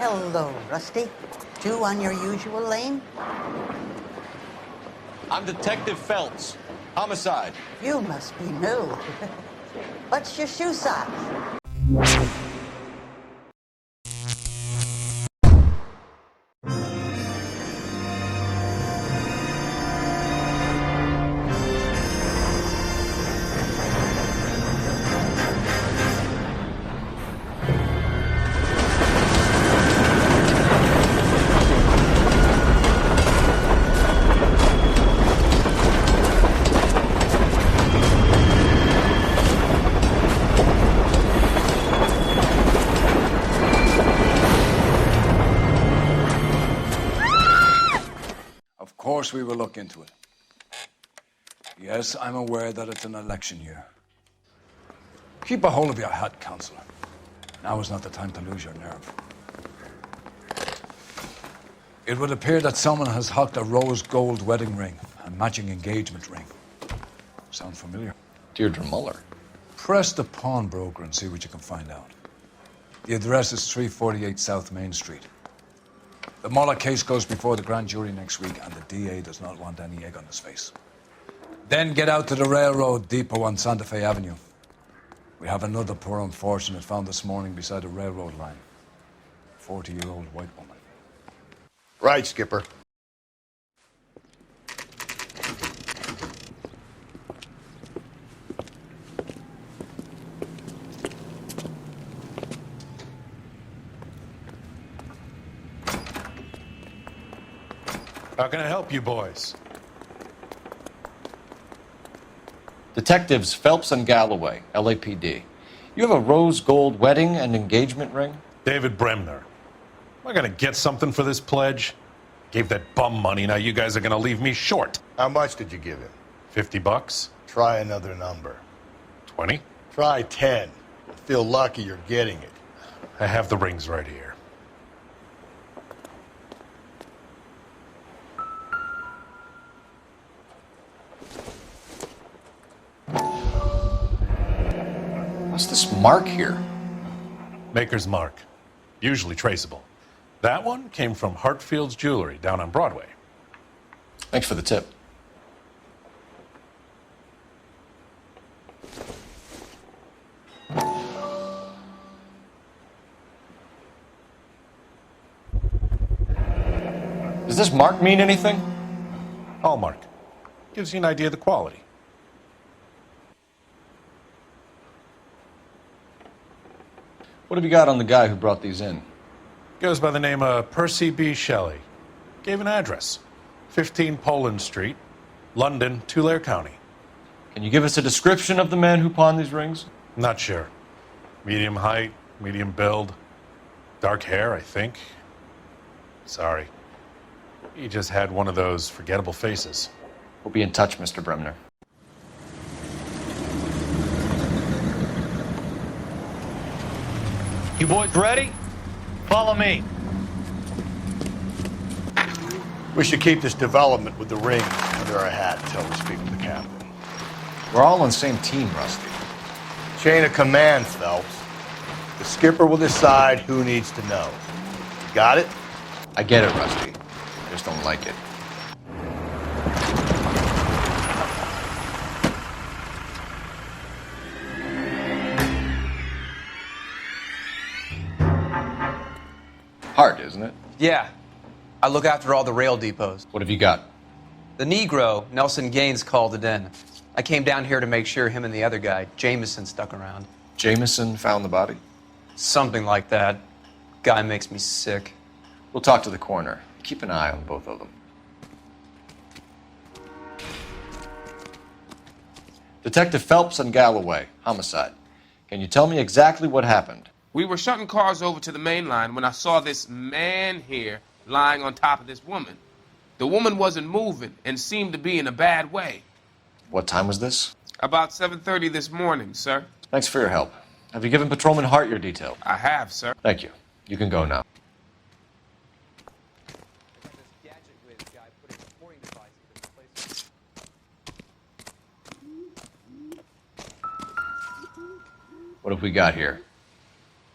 Hello, Rusty. Two on your usual lane? I'm Detective Phelps. Homicide. You must be new. What's your shoe size? Of course we will look into it. Yes, I'm aware that it's an election year. Keep a hold of your hat, Counselor. Now is not the time to lose your nerve. It would appear that someone has hocked a rose gold wedding ring and matching engagement ring. Sound familiar? Deirdre Muller. Press the pawnbroker and see what you can find out. The address is 348 South Main Street. The Muller case goes before the grand jury next week, and the DA does not want any egg on his face. Then get out to the railroad depot on Santa Fe Avenue. We have another poor unfortunate found this morning beside a railroad line. 40-year-old white woman. Right, Skipper. How can I help you boys? Detectives Phelps and Galloway, LAPD. You have a rose gold wedding and engagement ring? David Bremner. Am I going to get something for this pledge? Gave that bum money, now you guys are going to leave me short. How much did you give him? $50? Try another number. 20? Try 10. Feel lucky you're getting it. I have the rings right here. What's this mark here? Maker's mark. Usually traceable. That one came from Hartfield's Jewelry down on Broadway. Thanks for the tip. Does this mark mean anything? Hallmark. Gives you an idea of the quality. What have you got on the guy who brought these in? Goes by the name of Percy B. Shelley. Gave an address. 15 Poland Street, London, Tulare County. Can you give us a description of the man who pawned these rings? Not sure. Medium height, medium build. Dark hair, I think. Sorry. He just had one of those forgettable faces. We'll be in touch, Mr. Bremner. You boys ready? Follow me. We should keep this development with the rings under our hat until we speak with the captain. We're all on the same team, Rusty. Chain of command, Phelps. The skipper will decide who needs to know. Got it? I get it, Rusty. I just don't like it. Hard, isn't it? Yeah. I look after all the rail depots. What have you got? The Negro, Nelson Gaines, called it in. I came down here to make sure him and the other guy, Jameson, stuck around. Jameson found the body? Something like that. Guy makes me sick. We'll talk to the coroner. Keep an eye on both of them. Detective Phelps and Galloway, homicide. Can you tell me exactly what happened? We were shutting cars over to the main line when I saw this man here lying on top of this woman. The woman wasn't moving and seemed to be in a bad way. What time was this? About 7:30 this morning, sir. Thanks for your help. Have you given Patrolman Hart your detail? I have, sir. Thank you. You can go now. What have we got here?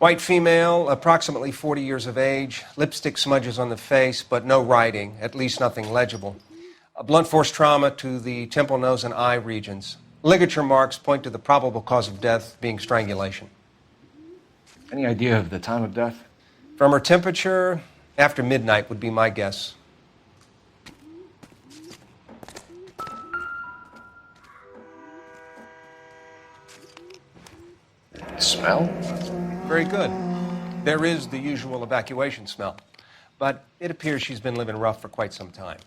White female, approximately 40 years of age, lipstick smudges on the face, but no writing, at least nothing legible. A blunt force trauma to the temple, nose, and eye regions. Ligature marks point to the probable cause of death being strangulation. Any idea of the time of death? From her temperature, after midnight would be my guess. Smell? Very good. There is the usual evacuation smell, but it appears she's been living rough for quite some time.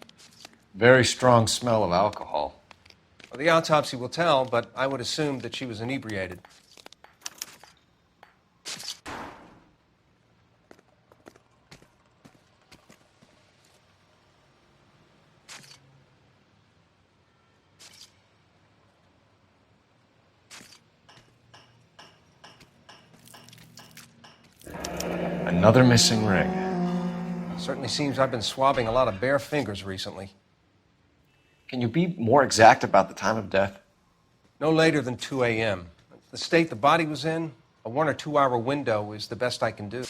Very strong smell of alcohol. Well, the autopsy will tell, but I would assume that she was inebriated. Another missing ring. Certainly seems I've been swabbing a lot of bare fingers recently. Can you be more exact about the time of death? No later than 2 a.m. The state the body was in, a 1 or 2 hour window is the best I can do.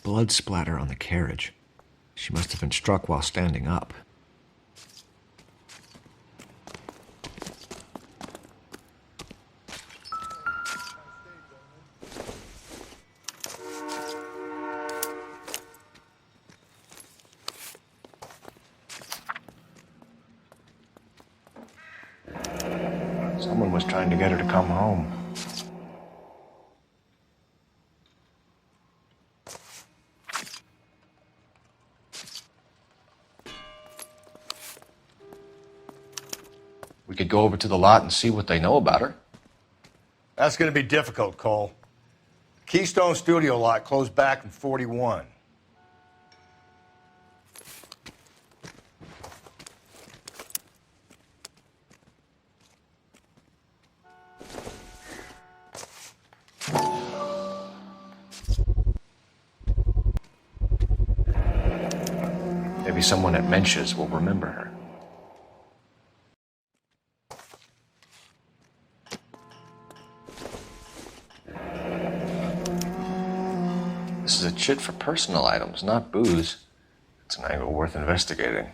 Blood splatter on the carriage. She must have been struck while standing up. Someone was trying to get her to come home. We could go over to the lot and see what they know about her. That's going to be difficult, Cole. Keystone Studio lot closed back in 41. Maybe someone at Mensch's will remember her. This is a chit for personal items, not booze. It's an angle worth investigating.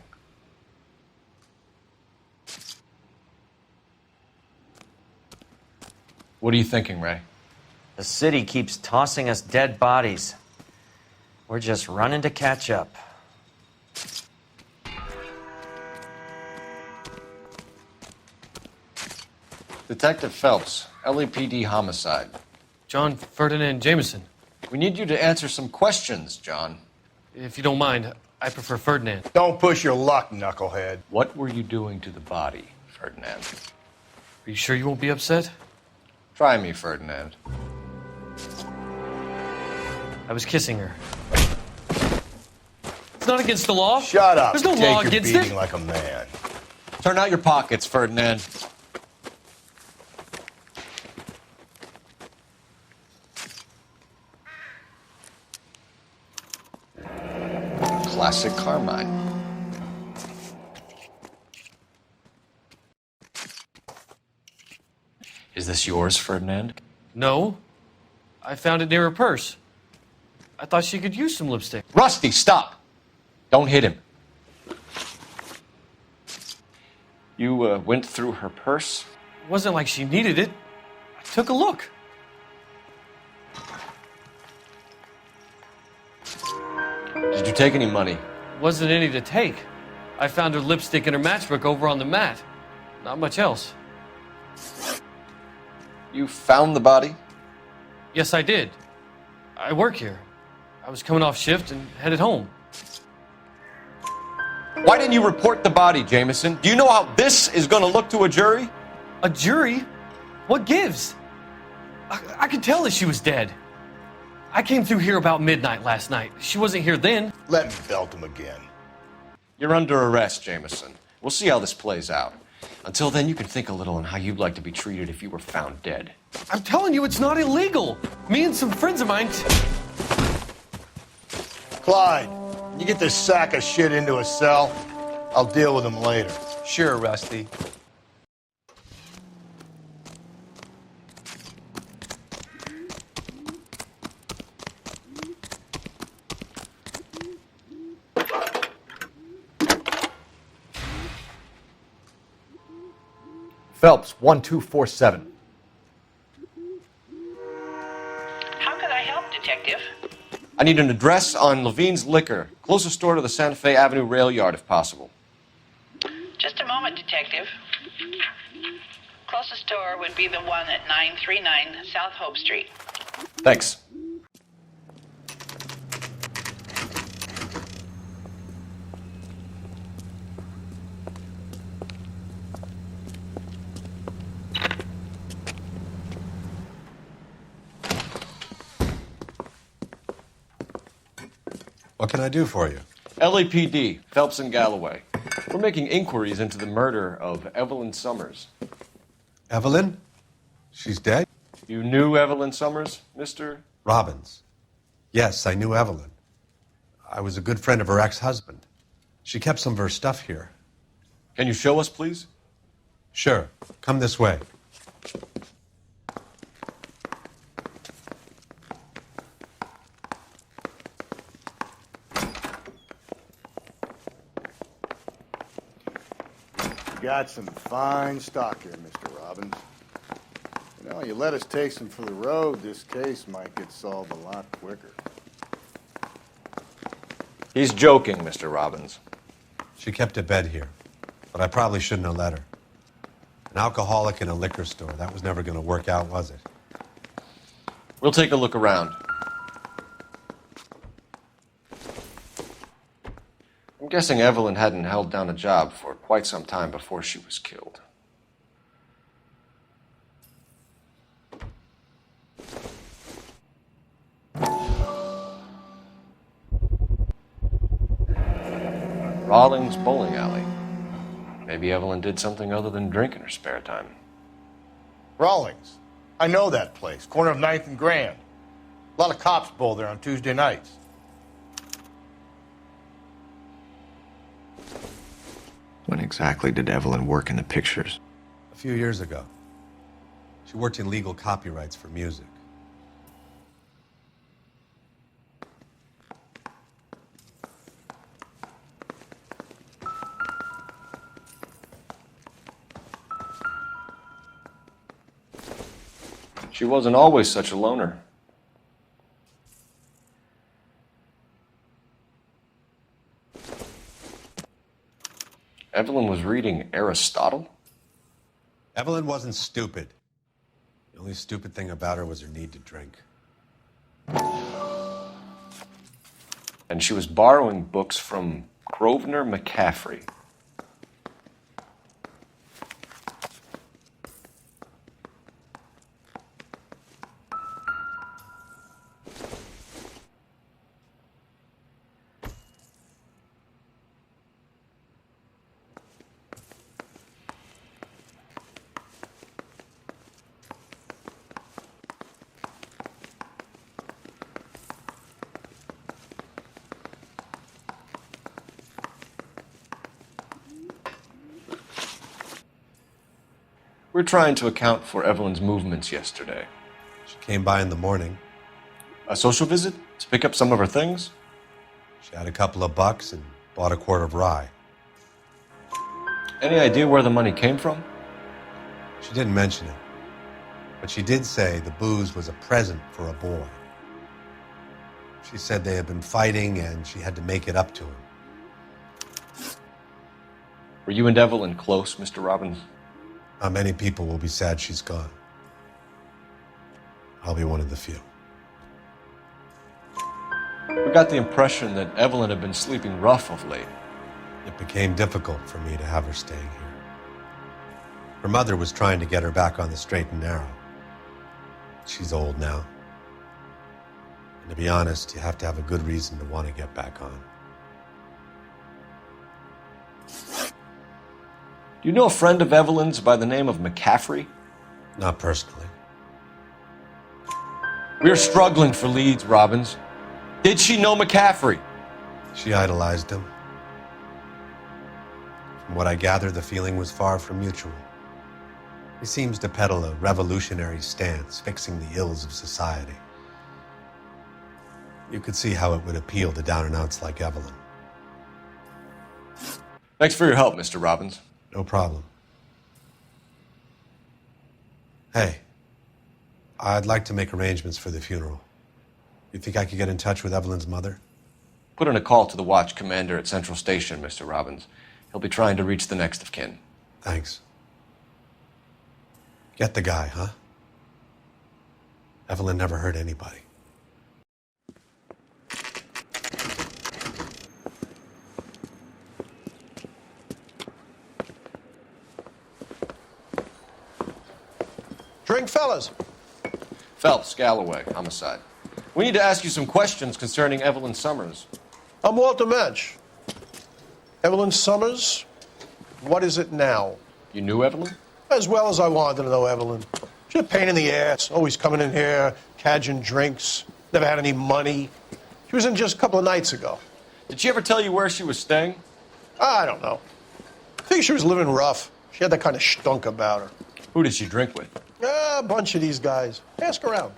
What are you thinking, Ray? The city keeps tossing us dead bodies. We're just running to catch up. Detective Phelps, LAPD homicide. John Ferdinand Jameson. We need you to answer some questions, John. If you don't mind, I prefer Ferdinand. Don't push your luck, knucklehead. What were you doing to the body, Ferdinand? Are you sure you won't be upset? Try me, Ferdinand. I was kissing her. It's not against the law. Shut up. There's no Take law your against beating it. like a man. Turn out your pockets, Ferdinand. Classic Carmine. Is this yours, Ferdinand? No. I found it near her purse. I thought she could use some lipstick. Rusty, stop! Don't hit him. You went through her purse? It wasn't like she needed it. I took a look. Did you take any money? Wasn't any to take. I found her lipstick and her matchbook over on the mat. Not much else. You found the body? Yes, I did. I work here. I was coming off shift and headed home. Why didn't you report the body, Jameson? Do you know how this is going to look to a jury? A jury? What gives? I could tell that she was dead. I came through here about midnight last night. She wasn't here then. Let me belt him again. You're under arrest, Jameson. We'll see how this plays out. Until then, you can think a little on how you'd like to be treated if you were found dead. I'm telling you, it's not illegal. Me and some friends of mine... Clyde, you get this sack of shit into a cell. I'll deal with him later. Sure, Rusty. Phelps, 1247. How can I help, Detective? I need an address on Levine's Liquor. Closest store to the Santa Fe Avenue rail yard, if possible. Just a moment, Detective. Closest store would be the one at 939 South Hope Street. Thanks. What can I do for you? LAPD, Phelps and Galloway. We're making inquiries into the murder of Evelyn Summers. Evelyn? She's dead? You knew Evelyn Summers, Mr. Robbins. Yes, I knew Evelyn. I was a good friend of her ex-husband. She kept some of her stuff here. Can you show us, please? Sure. Come this way. You got some fine stock here, Mr. Robbins. You know, you let us take some for the road, this case might get solved a lot quicker. He's joking, Mr. Robbins. She kept a bed here, but I probably shouldn't have let her. An alcoholic in a liquor store, that was never going to work out, was it? We'll take a look around. I'm guessing Evelyn hadn't held down a job for quite some time before she was killed. Rawlings Bowling Alley. Maybe Evelyn did something other than drink in her spare time. Rawlings. I know that place. Corner of 9th and Grand. A lot of cops bowl there on Tuesday nights. When exactly did Evelyn work in the pictures? A few years ago. She worked in legal copyrights for music. She wasn't always such a loner. Evelyn was reading Aristotle? Evelyn wasn't stupid. The only stupid thing about her was her need to drink. And she was borrowing books from Grosvenor McCaffrey. We're trying to account for Evelyn's movements yesterday. She came by in the morning. A social visit? To pick up some of her things? She had a couple of bucks and bought a quart of rye. Any idea where the money came from? She didn't mention it. But she did say the booze was a present for a boy. She said they had been fighting and she had to make it up to him. Were you and Evelyn close, Mr. Robbins? Not many people will be sad she's gone. I'll be one of the few. We got the impression that Evelyn had been sleeping rough of late. It became difficult for me to have her staying here. Her mother was trying to get her back on the straight and narrow. She's old now. And to be honest, you have to have a good reason to want to get back on. Do you know a friend of Evelyn's by the name of McCaffrey? Not personally. We're struggling for leads, Robbins. Did she know McCaffrey? She idolized him. From what I gather, the feeling was far from mutual. He seems to peddle a revolutionary stance, fixing the ills of society. You could see how it would appeal to down-and-outs like Evelyn. Thanks for your help, Mr. Robbins. No problem. Hey, I'd like to make arrangements for the funeral. You think I could get in touch with Evelyn's mother? Put in a call to the watch commander at Central Station, Mr. Robbins. He'll be trying to reach the next of kin. Thanks. Get the guy, huh? Evelyn never hurt anybody. Drink, fellas. Phelps, Galloway, homicide. We need to ask you some questions concerning Evelyn Summers. I'm Walter Mensch. Evelyn Summers, what is it now? You knew Evelyn? As well as I wanted to know Evelyn. She's a pain in the ass, always coming in here, cadging drinks, never had any money. She was in just a couple of nights ago. Did she ever tell you where she was staying? I don't know. I think she was living rough. She had that kind of stunk about her. Who did she drink with? A bunch of these guys. Ask around.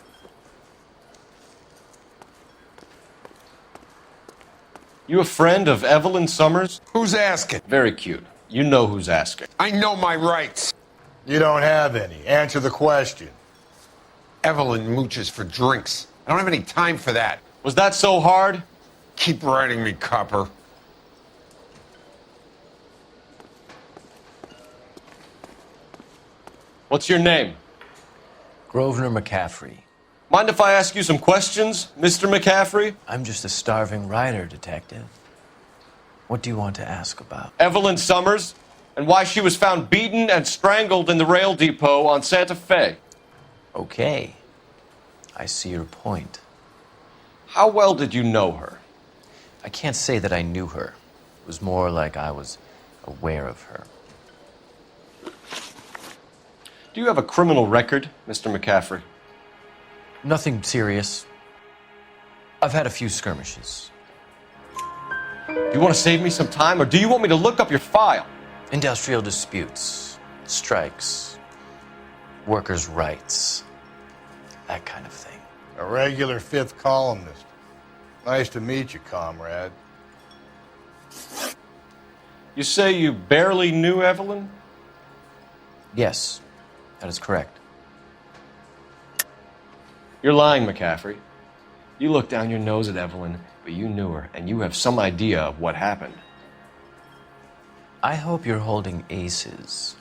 You a friend of Evelyn Summers? Who's asking? Very cute. You know who's asking. I know my rights. You don't have any. Answer the question. Evelyn mooches for drinks. I don't have any time for that. Was that so hard? Keep writing me, copper. What's your name? Grosvenor McCaffrey. Mind if I ask you some questions, Mr. McCaffrey? I'm just a starving writer, Detective. What do you want to ask about? Evelyn Summers, and why she was found beaten and strangled in the rail depot on Santa Fe. Okay. I see your point. How well did you know her? I can't say that I knew her. It was more like I was aware of her. Do you have a criminal record, Mr. McCaffrey? Nothing serious. I've had a few skirmishes. Do you want to save me some time, or do you want me to look up your file? Industrial disputes, strikes, workers' rights, that kind of thing. A regular fifth columnist. Nice to meet you, comrade. You say you barely knew Evelyn? Yes, that is correct. You're lying, McCaffrey. You looked down your nose at Evelyn, but you knew her, and you have some idea of what happened. I hope you're holding aces.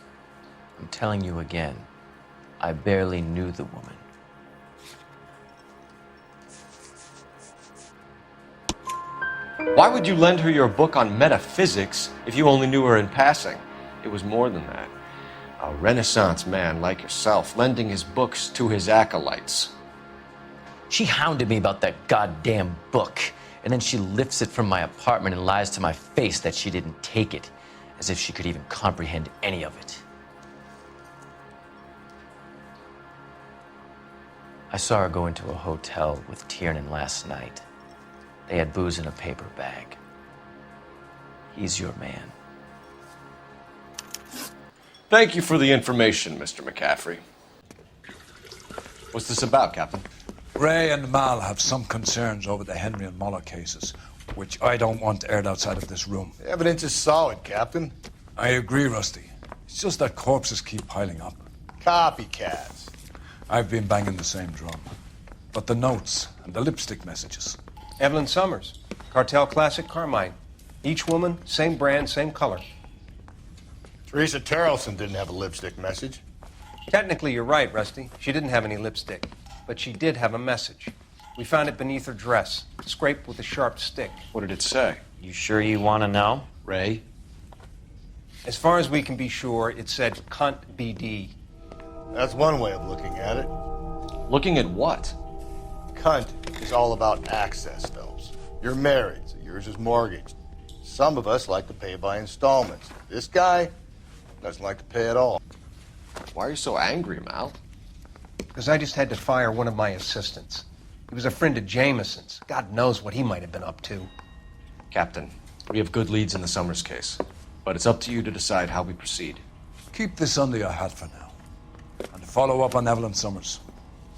I'm telling you again, I barely knew the woman. Why would you lend her your book on metaphysics if you only knew her in passing? It was more than that. A Renaissance man like yourself lending his books to his acolytes. She hounded me about that goddamn book, and then she lifts it from my apartment and lies to my face that she didn't take it, as if she could even comprehend any of it. I saw her go into a hotel with Tiernan last night. They had booze in a paper bag. He's your man. Thank you for the information, Mr. McCaffrey. What's this about, Captain? Ray and Mal have some concerns over the Henry and Muller cases, which I don't want aired outside of this room. The evidence is solid, Captain. I agree, Rusty. It's just that corpses keep piling up. Copycats. I've been banging the same drum. But the notes and the lipstick messages. Evelyn Summers, Cartel Classic Carmine. Each woman, same brand, same color. Teresa Terrelson didn't have a lipstick message. Technically, you're right, Rusty. She didn't have any lipstick. But she did have a message. We found it beneath her dress, scraped with a sharp stick. What did it say? You sure you want to know? Ray? As far as we can be sure, it said cunt BD. That's one way of looking at it. Looking at what? Cunt is all about access, Phelps. You're married, so yours is mortgaged. Some of us like to pay by installments. This guy doesn't like to pay at all. Why are you so angry, Mal? Because I just had to fire one of my assistants. He was a friend of Jameson's. God knows what he might have been up to. Captain, we have good leads in the Summers case, but it's up to you to decide how we proceed. Keep this under your hat for now. And to follow up on Evelyn Summers,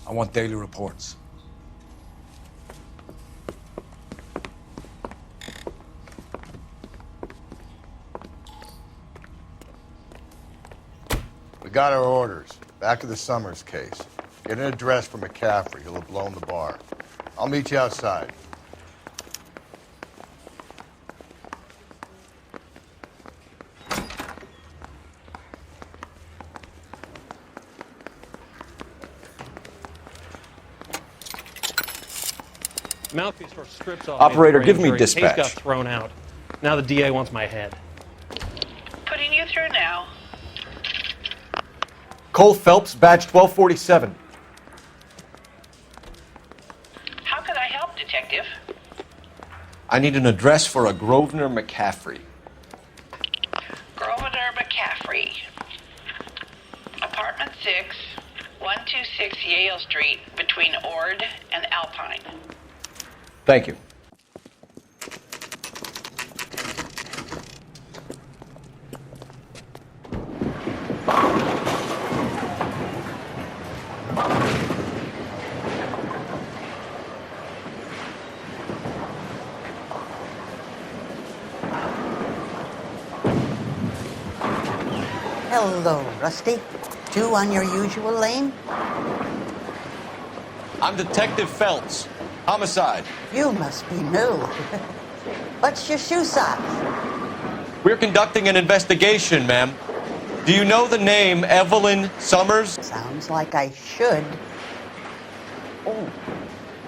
I want daily reports. We got our orders. Back to the Summers case. Get an address for McCaffrey. He'll have blown the bar. I'll meet you outside. Mouthpiece for strips off. Operator, give me injury. dispatch. Case got thrown out. Now the DA wants my head. Putting you through now. Cole Phelps, badge 1247. How could I help, Detective? I need an address for a Grosvenor McCaffrey. Grosvenor McCaffrey. Apartment 6, 126 Yale Street, between Ord and Alpine. Thank you. Hello, Rusty. Two on your usual lane? I'm Detective Phelps. Homicide. You must be new. What's your shoe size? We're conducting an investigation, ma'am. Do you know the name Evelyn Summers? Sounds like I should. Oh,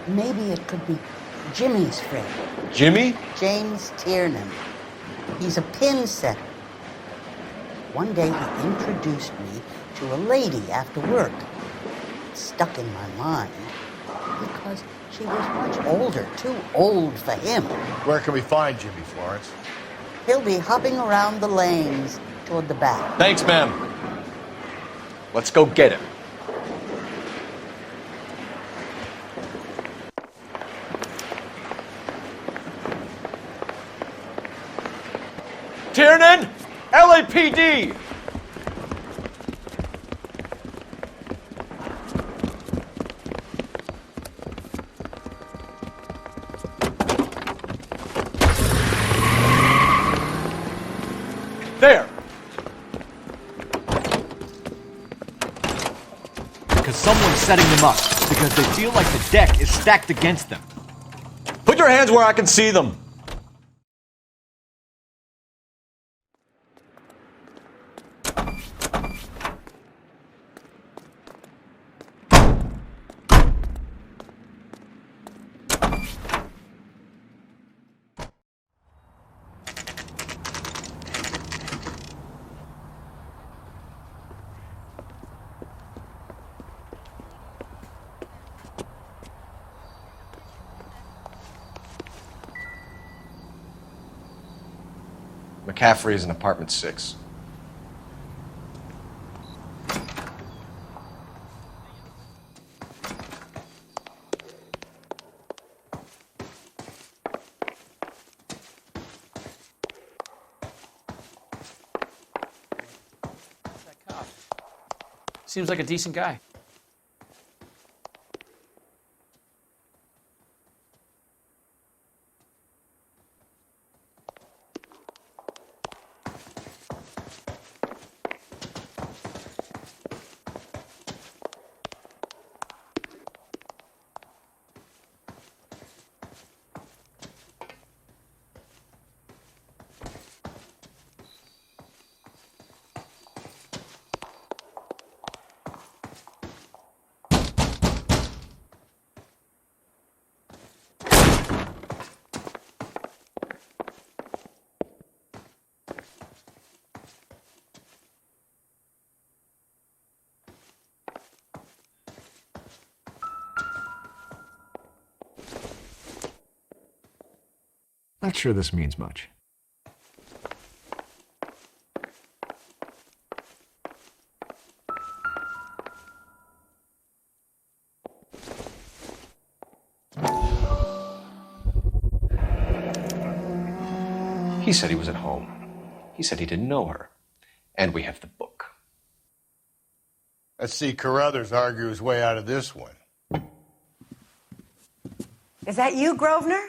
maybe it could be Jimmy's friend. Jimmy? James Tiernan. He's a pin setter. One day he introduced me to a lady after work. It stuck in my mind because she was much older, too old for him. Where can we find Jimmy, Florence? He'll be hopping around the lanes toward the back. Thanks, ma'am. Let's go get him. Tiernan! LAPD! There! Because someone's setting them up. Because they feel like the deck is stacked against them. Put your hands where I can see them. McCaffrey is in apartment 6. Seems like a decent guy. Not sure this means much. He said he was at home. He said he didn't know her. And we have the book. Let's see Carruthers argue his way out of this one. Is that you, Grosvenor?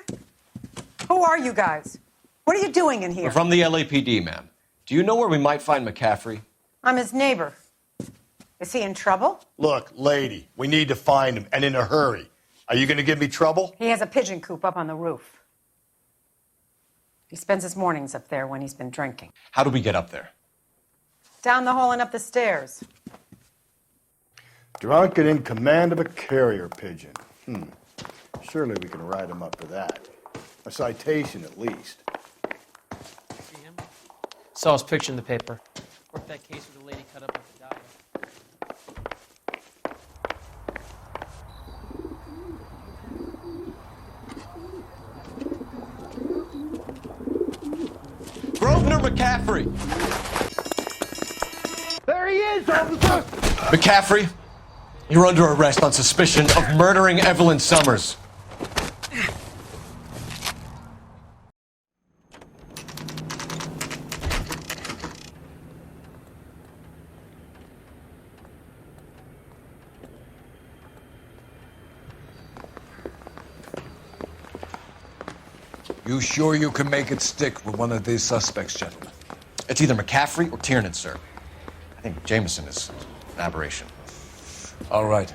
Who are you guys? What are you doing in here? We're from the LAPD, ma'am. Do you know where we might find McCaffrey? I'm his neighbor. Is he in trouble? Look, lady, we need to find him, and in a hurry. Are you going to give me trouble? He has a pigeon coop up on the roof. He spends his mornings up there when he's been drinking. How do we get up there? Down the hall and up the stairs. Drunk and in command of a carrier pigeon. Surely we can write him up for that. A citation, at least. Saw his picture in the paper. Worked that case with the lady cut up with the dye. Grosvenor McCaffrey! There he is, officer! McCaffrey, you're under arrest on suspicion of murdering Evelyn Summers. You sure you can make it stick with one of these suspects, gentlemen? It's either McCaffrey or Tiernan, sir. I think Jameson is an aberration. All right.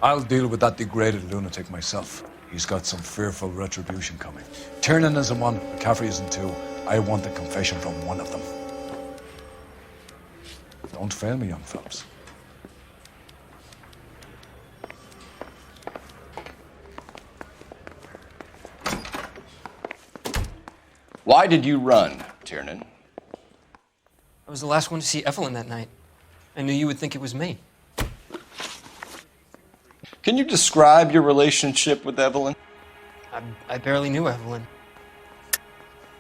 I'll deal with that degraded lunatic myself. He's got some fearful retribution coming. Tiernan isn't one, McCaffrey isn't two. I want a confession from one of them. Don't fail me, young fellas. Why did you run, Tiernan? I was the last one to see Evelyn that night. I knew you would think it was me. Can you describe your relationship with Evelyn? I barely knew Evelyn.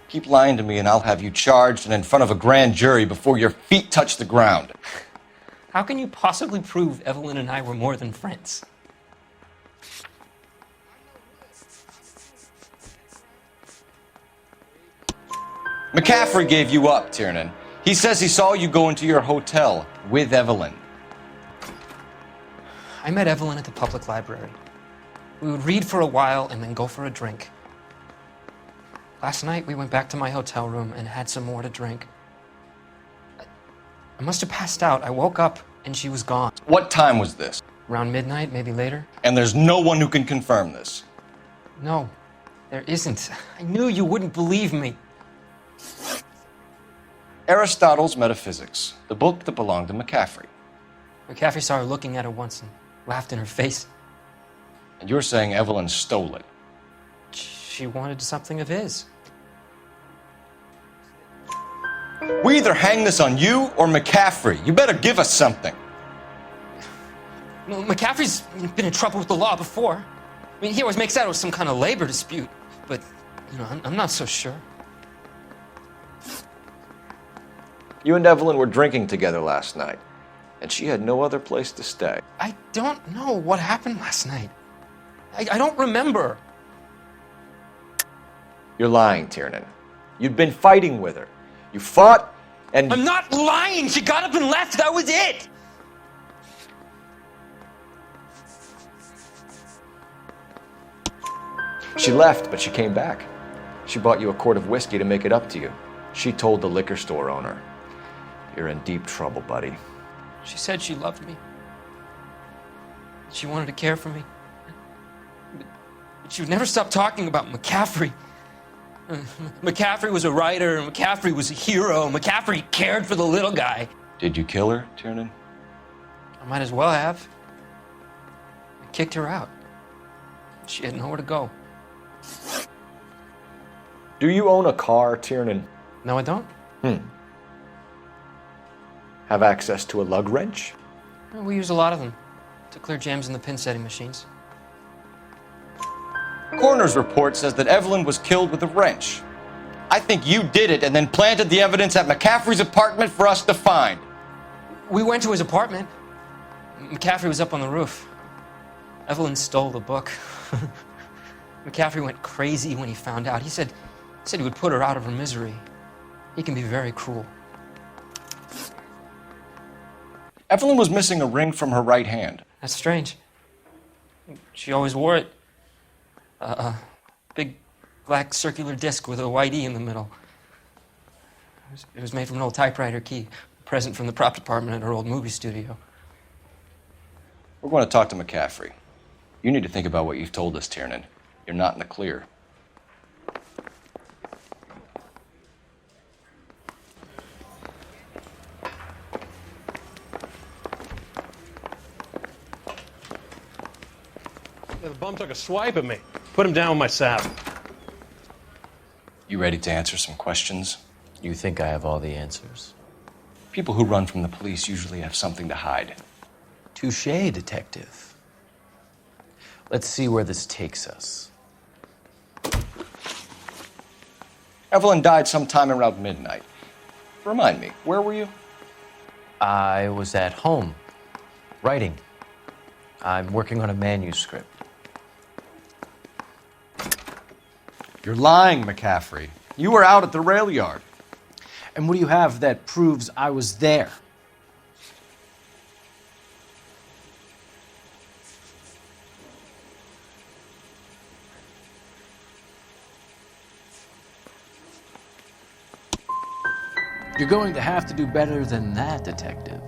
Keep lying to me and I'll have you charged and in front of a grand jury before your feet touch the ground. How can you possibly prove Evelyn and I were more than friends? McCaffrey gave you up, Tiernan. He says he saw you go into your hotel with Evelyn. I met Evelyn at the public library. We would read for a while and then go for a drink. Last night, we went back to my hotel room and had some more to drink. I must have passed out. I woke up and she was gone. What time was this? Around midnight, maybe later. And there's no one who can confirm this. No, there isn't. I knew you wouldn't believe me. Aristotle's Metaphysics, the book that belonged to McCaffrey. McCaffrey saw her looking at her once and laughed in her face. And you're saying Evelyn stole it? She wanted something of his. We either hang this on you or McCaffrey. You better give us something. Well, McCaffrey's been in trouble with the law before. I mean, he always makes out it was some kind of labor dispute. But, you know, I'm not so sure. You and Evelyn were drinking together last night, and she had no other place to stay. I don't know what happened last night. I don't remember. You're lying, Tiernan. You'd been fighting with her. You fought, and... I'm not lying! She got up and left, that was it! She left, but she came back. She bought you a quart of whiskey to make it up to you. She told the liquor store owner. You're in deep trouble, buddy. She said she loved me. She wanted to care for me. But she would never stop talking about McCaffrey. McCaffrey was a writer, and McCaffrey was a hero. McCaffrey cared for the little guy. Did you kill her, Tiernan? I might as well have. I kicked her out. She had nowhere to go. Do you own a car, Tiernan? No, I don't. Have access to a lug wrench? We use a lot of them to clear jams in the pin setting machines. Coroner's report says that Evelyn was killed with a wrench. I think you did it and then planted the evidence at McCaffrey's apartment for us to find. We went to his apartment. McCaffrey was up on the roof. Evelyn stole the book. McCaffrey went crazy when he found out. He said Said he would put her out of her misery. He can be very cruel. Evelyn was missing a ring from her right hand. That's strange. She always wore it. Big black circular disc with a white E in the middle. It was made from an old typewriter key, a present from the prop department at her old movie studio. We're going to talk to McCaffrey. You need to think about what you've told us, Tiernan. You're not in the clear. The bum took a swipe at me. Put him down with my saddle. You ready to answer some questions? You think I have all the answers? People who run from the police usually have something to hide. Touché, detective. Let's see where this takes us. Evelyn died sometime around midnight. Remind me, where were you? I was at home, writing. I'm working on a manuscript. You're lying, McCaffrey. You were out at the rail yard. And what do you have that proves I was there? You're going to have to do better than that, detective.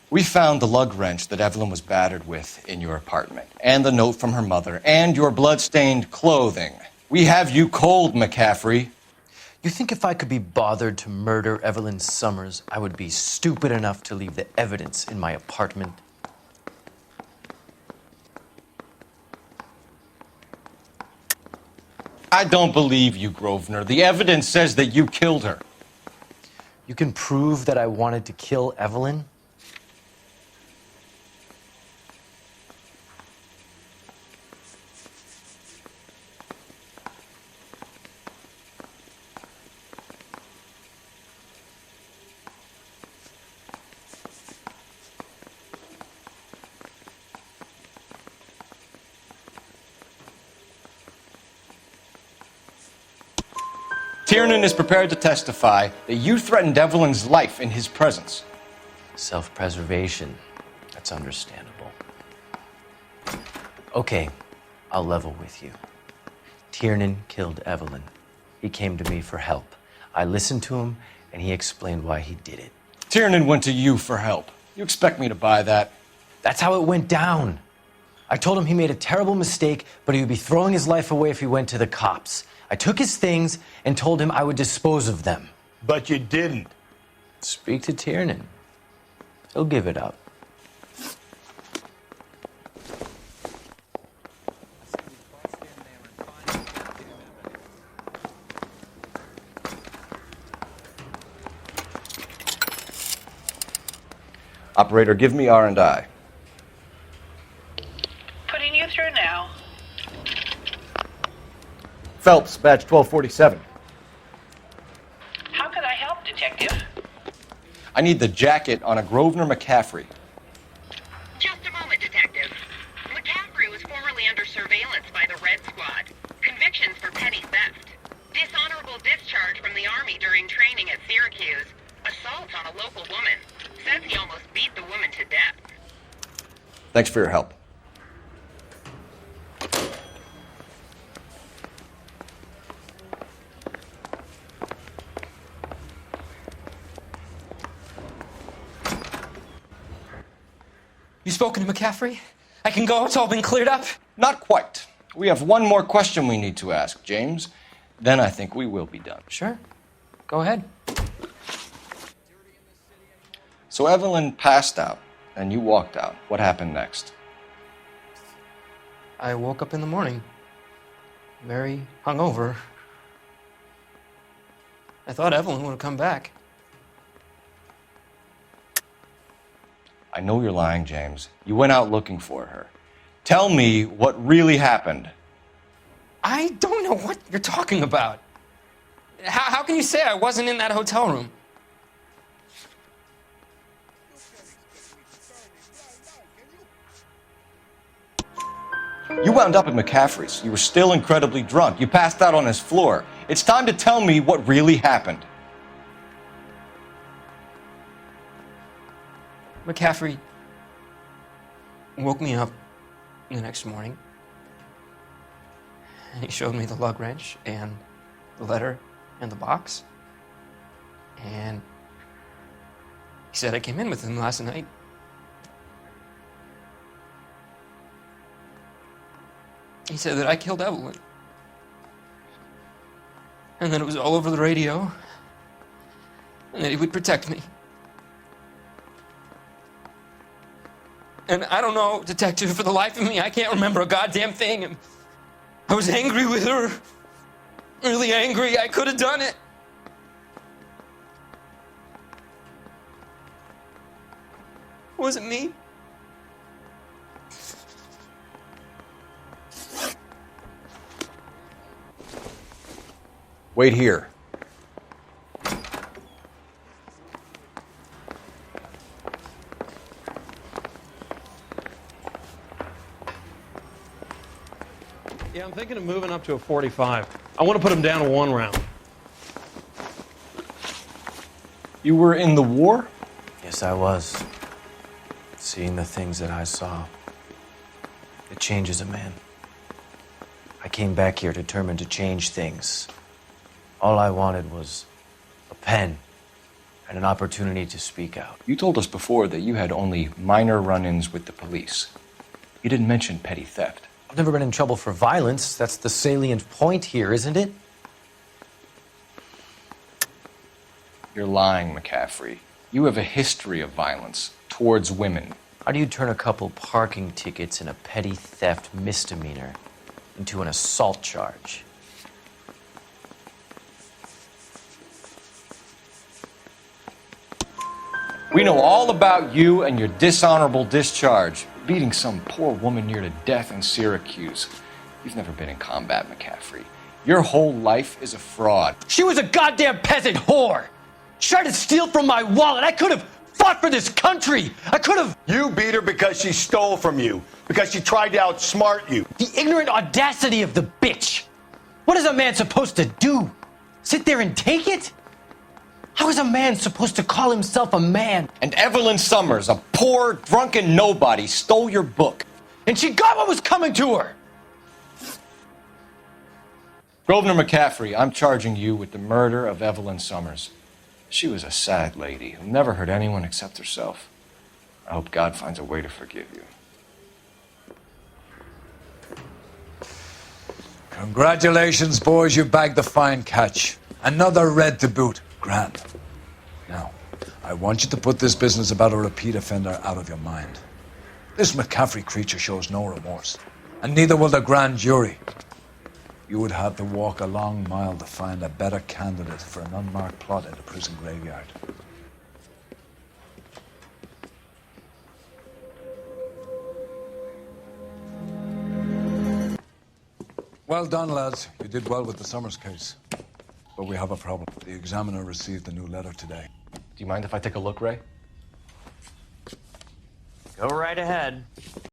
We found the lug wrench that Evelyn was battered with in your apartment, and the note from her mother, and your blood-stained clothing. We have you cold, McCaffrey. You think if I could be bothered to murder Evelyn Summers, I would be stupid enough to leave the evidence in my apartment? I don't believe you, Grosvenor. The evidence says that you killed her. You can prove that I wanted to kill Evelyn? Tiernan is prepared to testify that you threatened Evelyn's life in his presence. Self-preservation. That's understandable. Okay, I'll level with you. Tiernan killed Evelyn. He came to me for help. I listened to him, and he explained why he did it. Tiernan went to you for help. You expect me to buy that? That's how it went down. I told him he made a terrible mistake, but he would be throwing his life away if he went to the cops. I took his things and told him I would dispose of them. But you didn't. Speak to Tiernan. He'll give it up. Operator, give me R&I. Putting you through now. Phelps, badge 1247. How could I help, Detective? I need the jacket on a Grosvenor McCaffrey. Just a moment, Detective. McCaffrey was formerly under surveillance by the Red Squad. Convictions for petty theft. Dishonorable discharge from the Army during training at Syracuse. Assault on a local woman. Says he almost beat the woman to death. Thanks for your help. You spoken to McCaffrey? I can go? It's all been cleared up? Not quite. We have one more question we need to ask, James. Then I think we will be done. Sure. Go ahead. So Evelyn passed out, and you walked out. What happened next? I woke up in the morning, very hungover. I thought Evelyn would have come back. I know you're lying, James. You went out looking for her. Tell me what really happened. I don't know what you're talking about. How can you say I wasn't in that hotel room? You wound up at McCaffrey's. You were still incredibly drunk. You passed out on his floor. It's time to tell me what really happened. McCaffrey woke me up the next morning, and he showed me the lug wrench and the letter and the box. And he said I came in with him last night. He said that I killed Evelyn. And that it was all over the radio. And that he would protect me. And I don't know, detective, for the life of me, I can't remember a goddamn thing. And I was angry with her. Really angry. I could have done it. Was it me? Wait here. Yeah, I'm thinking of moving up to a 45. I want to put him down to 1 round. You were in the war? Yes, I was. Seeing the things that I saw, it changes a man. I came back here determined to change things. All I wanted was a pen and an opportunity to speak out. You told us before that you had only minor run-ins with the police. You didn't mention petty theft. I've never been in trouble for violence. That's the salient point here, isn't it? You're lying, McCaffrey. You have a history of violence towards women. How do you turn a couple parking tickets and a petty theft misdemeanor into an assault charge? We know all about you and your dishonorable discharge, beating some poor woman near to death in Syracuse. You've never been in combat, McCaffrey. Your whole life is a fraud. She was a goddamn peasant whore. She tried to steal from my wallet. I could have fought for this country. I could have. You beat her because she stole from you, because she tried to outsmart you. The ignorant audacity of the bitch. What is a man supposed to do? Sit there and take it? How is a man supposed to call himself a man? And Evelyn Summers, a poor, drunken nobody, stole your book. And she got what was coming to her. Grosvenor McCaffrey, I'm charging you with the murder of Evelyn Summers. She was a sad lady who never hurt anyone except herself. I hope God finds a way to forgive you. Congratulations, boys. You bagged the fine catch. Another red to boot. Grand. Now, I want you to put this business about a repeat offender out of your mind. This McCaffrey creature shows no remorse, and neither will the grand jury. You would have to walk a long mile to find a better candidate for an unmarked plot in a prison graveyard. Well done, lads. You did well with the Summers case. But we have a problem. The examiner received a new letter today. Do you mind if I take a look, Ray? Go right ahead.